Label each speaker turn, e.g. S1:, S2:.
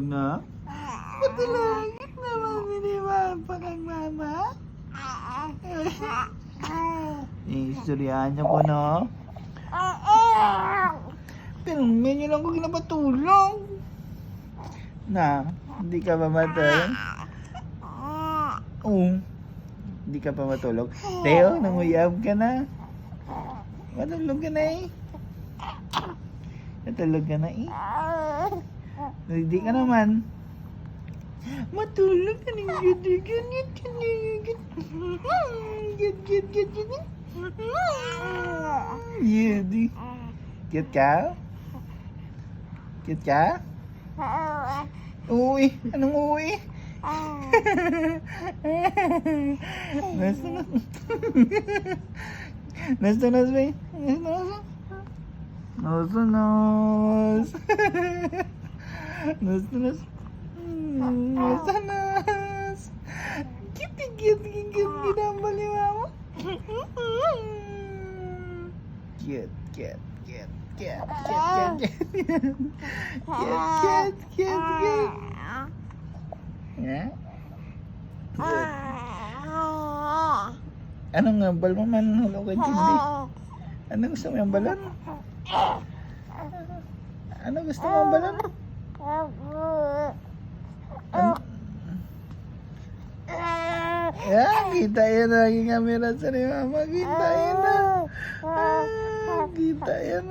S1: Na? Patulagit naman miniwapa kang mama. Istoryahan niyo ko, no? Pero ngayon lang ko ginapatulong. Na, hindi ka mamatay? Oo. Hindi ka pa matulog. Teo, nanguyab ka na. Matulog ka na eh. Natulog ka na eh. Hindi ka naman. Matulog ka ng gud. Yedi. Cute ka? Cute ka? Uwi. Anong uwi? Nas-nas. Nas-nas ba? Nas-nas. Nas-nas. Nas-nas. Nas-nas. Cute ginambal ni mama. Cute. Yeah? Anong ngambal mo man? Hulo ka hindi. Ano gusto mo yung balon? Ano gusto mo yung balon? Ano? Kita yan lagi camera sa ni mama. Kita yan na. Kita yan na.